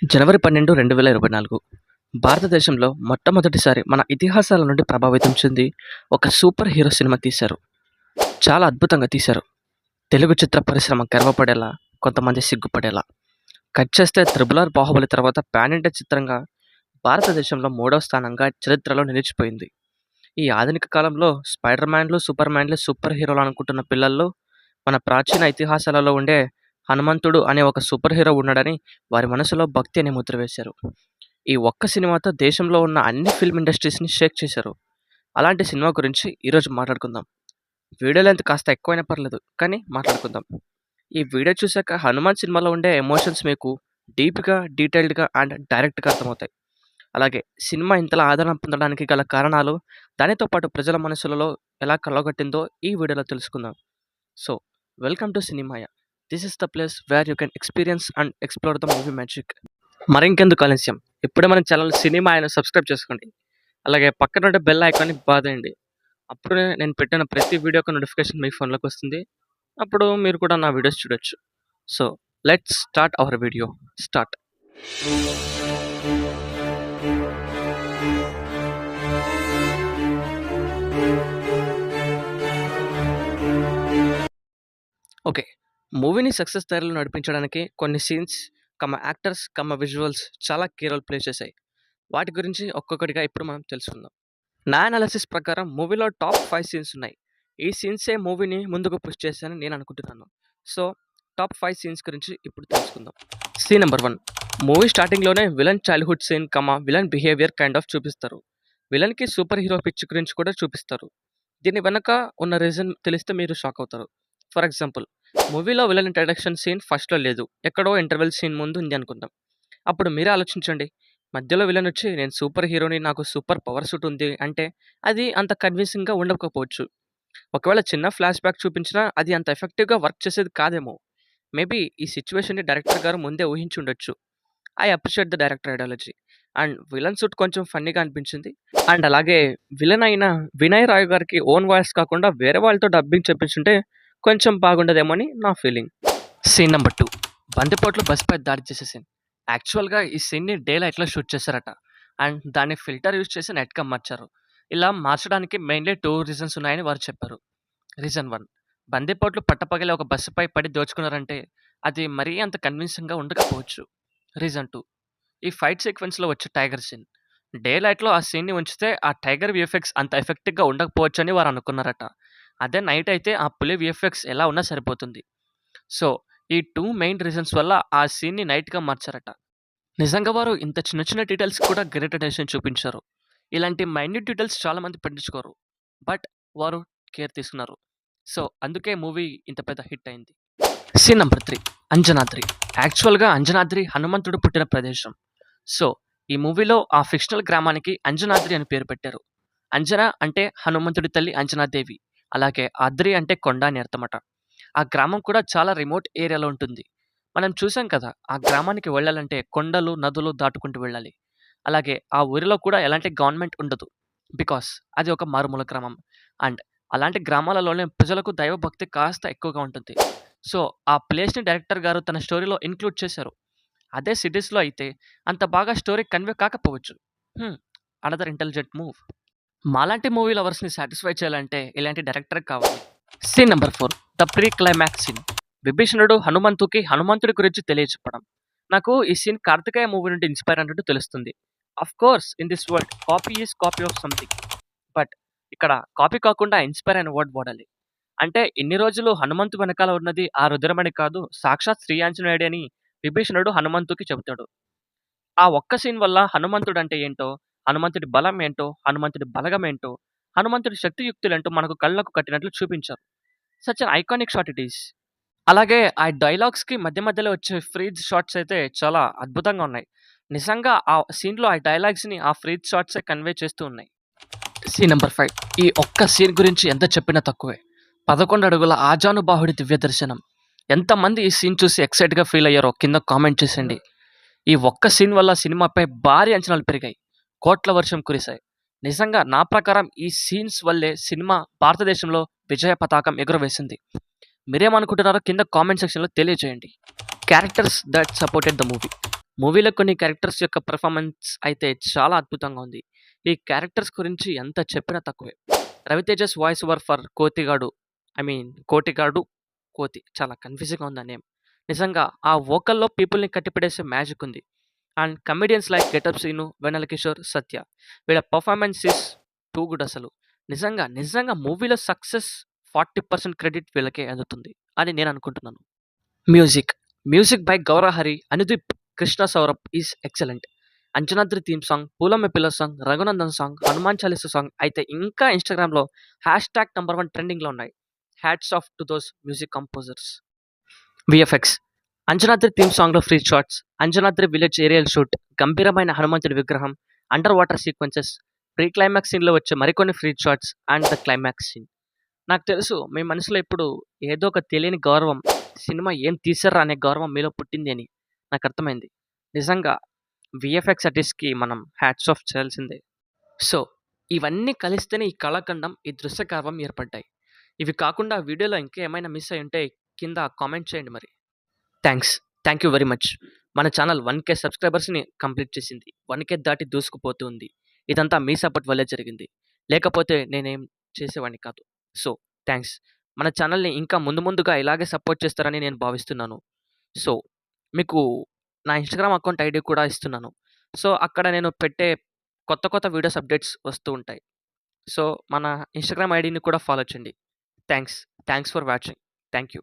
జనవరి 12, 2024 భారతదేశంలో మొట్టమొదటిసారి మన ఇతిహాసాల నుండి ప్రభావితం చెంది ఒక సూపర్ హీరో సినిమా తీశారు. చాలా అద్భుతంగా తీశారు. తెలుగు చిత్ర పరిశ్రమ గర్వపడేలా, కొంతమంది సిగ్గుపడేలా. కట్ చేస్తే 'త్రిబుల్ ఆర్', 'బాహుబలి' తర్వాత పాన్ ఇండియా చిత్రంగా భారతదేశంలో మూడో స్థానంగా చరిత్రలో నిలిచిపోయింది. ఈ ఆధునిక కాలంలో స్పైడర్ మ్యాన్లు, సూపర్ మ్యాన్లే సూపర్ హీరోలు అనుకుంటున్న పిల్లల్లో మన ప్రాచీన ఇతిహాసాలలో ఉండే హనుమంతుడు అనే ఒక సూపర్ హీరో ఉన్నాడని వారి మనసులో భక్తి అనే ముద్ర వేశారు. ఈ ఒక్క సినిమాతో దేశంలో ఉన్న అన్ని ఫిల్మ్ ఇండస్ట్రీస్‌ని షేక్ చేశారు. అలాంటి సినిమా గురించి ఈరోజు మాట్లాడుకుందాం. వీడియో లెంత్ కాస్త ఎక్కువైనా పర్లేదు, కానీ మాట్లాడుకుందాం. ఈ వీడియో చూసాక 'హనుమాన్' సినిమాలో ఉండే ఎమోషన్స్ మీకు డీప్‌గా, డీటెయిల్డ్‌గా అండ్ డైరెక్ట్‌గా అర్థమవుతాయి. అలాగే సినిమా ఇంతలా ఆదరణ పొందడానికి గల కారణాలు, దానితో పాటు ప్రజల మనసులలో ఎలా కలగొట్టిందో ఈ వీడియోలో తెలుసుకుందాం. So, welcome to Cinemaya. This is the place where you can experience and explore the movie magic. మరింకెందుకు ఆలస్యం, ఇప్పుడే మన ఛానల్ సినిమాయను సబ్స్క్రైబ్ చేసుకోండి. అలాగే పక్కన ఉండే బెల్ ఐకాన్ని బాదేయండి. అప్పుడే నేను పెట్టిన ప్రతి వీడియో యొక్క నోటిఫికేషన్ మీ ఫోన్లోకి వస్తుంది. అప్పుడు మీరు కూడా నా వీడియోస్ చూడొచ్చు. So, let's start our video. Start. Okay. మూవీని సక్సెస్ దారిలో నడిపించడానికి కొన్ని సీన్స్, యాక్టర్స్, విజువల్స్ చాలా కీ రోల్ ప్లే చేశాయి. వాటి గురించి ఒక్కొక్కటిగా ఇప్పుడు మనం తెలుసుకుందాం. నా అనాలిసిస్ ప్రకారం మూవీలో టాప్ 5 సీన్స్ ఉన్నాయి. ఈ సీన్సే మూవీని ముందుకు పుష్ చేశాయని నేను అనుకుంటున్నాను. సో, టాప్ 5 సీన్స్ గురించి ఇప్పుడు తెలుసుకుందాం. Scene number 1. మూవీ స్టార్టింగ్‌లోనే villain childhood scene, villain behavior kind of చూపిస్తారు. విలన్‌కి సూపర్ హీరో పిచ్ గురించి కూడా చూపిస్తారు. దీని వెనక ఉన్న రీజన్ తెలిస్తే మీరు షాక్ అవుతారు. ఫర్ ఎగ్జాంపుల్, మూవీలో విలన్ ఇంట్రడక్షన్ సీన్ ఫస్ట్‌లో లేదు. ఎక్కడో ఇంటర్వెల్ సీన్ ముందు ఉంది అనుకుందాం. అప్పుడు మీరే ఆలోచించండి. మధ్యలో విలన్ వచ్చి నేను సూపర్ హీరోని, నాకు సూపర్ పవర్ సూట్ ఉంది అంటే అది అంత కన్విన్సింగ్‌గా ఉండకపోవచ్చు. ఒకవేళ చిన్న ఫ్లాష్ బ్యాక్ చూపించినా అది అంత ఎఫెక్టివ్‌గా వర్క్ చేసేది కాదేమో. మేబీ ఈ సిట్యుయేషన్‌ని డైరెక్టర్ గారు ముందే ఊహించుండొచ్చు. I appreciate the director ideology. And villain suit కొంచెం ఫన్నీగా అనిపించింది. అండ్ అలాగే విలన్ అయిన వినయ్ రాయ్ గారికి ఓన్ వాయిస్ కాకుండా వేరే వాళ్ళతో డబ్బింగ్ చెప్పించుంటే కొంచెం బాగుండదేమో అని నా ఫీలింగ్. Scene number 2. బందిపోట్లు బస్‌పై దాడి చేసే సీన్. యాక్చువల్‌గా ఈ సీన్‌ని డే లైట్‌లో షూట్ చేశారట. అండ్ దాన్ని ఫిల్టర్ యూజ్ చేసి నైట్‌గా మార్చారు. ఇలా మార్చడానికి మెయిన్‌లీ 2 రీజన్స్ ఉన్నాయని వారు చెప్పారు. రీజన్ 1. బందిపోట్లు పట్టపగలే ఒక బస్సుపై పడి దోచుకున్నారంటే అది మరీ అంత కన్విన్సింగ్‌గా ఉండకపోవచ్చు. రీజన్ 2. ఈ ఫైట్ సీక్వెన్స్‌లో వచ్చే టైగర్ సీన్. డే లైట్‌లో ఆ సీన్‌ని ఉంచితే ఆ టైగర్ వీఎఫ్ఎక్స్ అంత ఎఫెక్టివ్‌గా ఉండకపోవచ్చని వారు అనుకున్నారట. అదే నైట్ అయితే ఆ పులి వీఎఫ్ఎక్స్ ఎలా ఉన్నా సరిపోతుంది. సో, ఈ 2 మెయిన్ రీజన్స్ వల్ల ఆ సీన్‌ని నైట్‌గా మార్చారట. నిజంగా వారు ఇంత చిన్న చిన్న డీటెయిల్స్‌కి కూడా గ్రేట్ అటెన్షన్ చూపించారు. ఇలాంటి మైన్యూట్ డీటెయిల్స్ చాలామంది పట్టించుకోరు. బట్ వారు కేర్ తీసుకున్నారు. సో, అందుకే మూవీ ఇంత పెద్ద హిట్ అయింది. Scene number 3. అంజనాద్రి. యాక్చువల్‌గా అంజనాద్రి హనుమంతుడు పుట్టిన ప్రదేశం. సో, ఈ మూవీలో ఆ ఫిక్షనల్ గ్రామానికి అంజనాద్రి అని పేరు పెట్టారు. అంజన అంటే హనుమంతుడి తల్లి అంజనాదేవి. అలాగే ఆద్రి అంటే కొండ అని అర్థమట. ఆ గ్రామం కూడా చాలా రిమోట్ ఏరియాలో ఉంటుంది. మనం చూసాం కదా! ఆ గ్రామానికి వెళ్ళాలంటే కొండలు, నదులు దాటుకుంటూ వెళ్ళాలి. అలాగే ఆ ఊరిలో కూడా ఎలాంటి గవర్నమెంట్ ఉండదు. బికాస్ అది ఒక మారుమూల గ్రామం. అండ్ అలాంటి గ్రామాలలోనే ప్రజలకు దైవభక్తి కాస్త ఎక్కువగా ఉంటుంది. సో, ఆ ప్లేస్‌ని డైరెక్టర్ గారు తన స్టోరీలో ఇంక్లూడ్ చేశారు. అదే సిటీస్‌లో అయితే అంత బాగా స్టోరీ కన్వే కాకపోవచ్చు. హ్మ్. Another intelligent move. మాలాంటి మూవీ లవర్స్‌ని సాటిస్ఫై చేయాలంటే ఇలాంటి డైరెక్టర్ కావాలి. Scene number 4. The pre climax scene. విభీషణుడు హనుమంతుడి గురించి తెలియచెప్పడం. నాకు ఈ సీన్ 'కార్తికేయ' మూవీ నుండి ఇన్‌స్పైర్ అన్నట్టు తెలుస్తుంది. Of course in this world copy is copy of something. But ఇక్కడ కాపీ కాకుండా ఇన్‌స్పైర్ అనే వర్డ్ వాడాలి. అంటే ఇన్ని రోజులు హనుమంతు వెనకాల ఉన్నది ఆ రుద్రమణి కాదు, సాక్షాత్ శ్రీ ఆంజనేయుడే అని విభీషణుడు హనుమంతుకి చెబుతాడు. ఆ ఒక్క సీన్ వల్ల హనుమంతుడంటే ఏంటో, హనుమంతుడి బలం ఏంటో, హనుమంతుడి బలగం ఏంటో, హనుమంతుడి శక్తియుక్తులేంటో మనకు కళ్ళకు కట్టినట్లు చూపించారు. Such N iconic shot it is. అలాగే ఆ డైలాగ్స్‌కి మధ్య మధ్యలో వచ్చే ఫ్రీజ్ షాట్స్ అయితే చాలా అద్భుతంగా ఉన్నాయి. నిజంగా ఆ సీన్‌లో ఆ డైలాగ్స్‌ని ఆ ఫ్రీజ్ షాట్సే కన్వే చేస్తూ ఉన్నాయి. Scene number 5. ఈ ఒక్క సీన్ గురించి ఎంత చెప్పినా తక్కువే. 11 అడుగుల ఆజానుబాహుడి దివ్య దర్శనం. ఎంతమంది ఈ సీన్ చూసి ఎక్సైట్‌గా ఫీల్ అయ్యారో కింద కామెంట్ చేసేయండి. ఈ ఒక్క సీన్ వల్ల సినిమాపై భారీ అంచనాలు పెరిగాయి. కోట్ల వర్షం కురిశాయి. నిజంగా నా ప్రకారం ఈ సీన్స్ వల్లే సినిమా భారతదేశంలో విజయ పతాకం ఎగురవేసింది. మీరేమనుకుంటున్నారో కింద కామెంట్ సెక్షన్‌లో తెలియజేయండి. Characters that supported the movie. మూవీలో కొన్ని క్యారెక్టర్స్ యొక్క పెర్ఫార్మన్స్ అయితే చాలా అద్భుతంగా ఉంది. ఈ క్యారెక్టర్స్ గురించి ఎంత చెప్పినా తక్కువే. 'రవితేజస్' వాయిస్ ఓవర్ ఫర్ కోతిగాడు కోటిగాడు, కోతి చాలా కన్‌ఫ్యూజింగ్‌గా ఉంది ఆ నేమ్. నిజంగా ఆ వోకల్‌లో పీపుల్‌ని కట్టిపడేసే మ్యాజిక్ ఉంది. And comedians like 'getup Seenu', 'Vennela Kishore', 'Satya' వీళ్ళ పెర్ఫార్మన్స్ ఈస్ టూ గుడ్ అసలు. నిజంగా మూవీలో సక్సెస్ 40% క్రెడిట్ వీళ్ళకే అందుతుంది అని నేను అనుకుంటున్నాను. Music. Music by Gowrahari, Anudeep Krishna Saurabh is excellent. Anjanadri theme song, Poolamma Pilla song, Raghunandan song, Hanuman Chalisa song అయితే ఇంకా ఇన్‌స్టాగ్రామ్‌లో హ్యాష్‌ట్యాగ్ నంబర్ 1 ట్రెండింగ్‌లో ఉన్నాయి. Hats off to those music composers. VFX. Anjanadri theme సాంగ్‌లో free shots, Anjanadri village aerial shoot, గంభీరమైన హనుమంతుడి విగ్రహం, under water sequences, pre climax సీన్‌లో వచ్చే మరికొన్ని free shots and the climax scene. నాకు తెలుసు మీ మనసులో ఇప్పుడు ఏదో ఒక తెలియని గౌరవం, సినిమా ఏం తీశార్రా అనే గౌరవం మీలో పుట్టింది అని నాకర్థమైంది. నిజంగా వీఎఫ్ఎక్స్ ఆర్టిస్ట్‌కి మనం హ్యాట్స్ ఆఫ్ చేయాల్సిందే. సో, ఇవన్నీ కలిస్తేనే ఈ కళాఖండం, ఈ దృశ్యకావ్యం ఏర్పడ్డాయి. ఇవి కాకుండా వీడియోలో ఇంకా ఏమైనా మిస్ అయ్యుంటే కింద కామెంట్ చేయండి మరి. Thanks. Thank you very much. మన ఛానల్ 1,000 సబ్‌స్క్రైబర్స్‌ని కంప్లీట్ చేసింది. 1,000 దాటి దూసుకుపోతూ ఉంది. ఇదంతా మీ సపోర్ట్ వల్లే జరిగింది. లేకపోతే నేనేం చేసేవాడిని కాదు. So, thanks. మన ఛానల్‌ని ఇంకా ముందుగా ఇలాగే సపోర్ట్ చేస్తారని నేను భావిస్తున్నాను. సో, మీకు నా ఇన్‌స్టాగ్రామ్ అకౌంట్ ఐడీ కూడా ఇస్తున్నాను. సో, అక్కడ నేను పెట్టే కొత్త వీడియోస్ అప్డేట్స్ వస్తూ ఉంటాయి. సో, మన ఇన్‌స్టాగ్రామ్ ఐడీని కూడా ఫాలో చేయండి. Thanks. Thanks for watching. Thank you.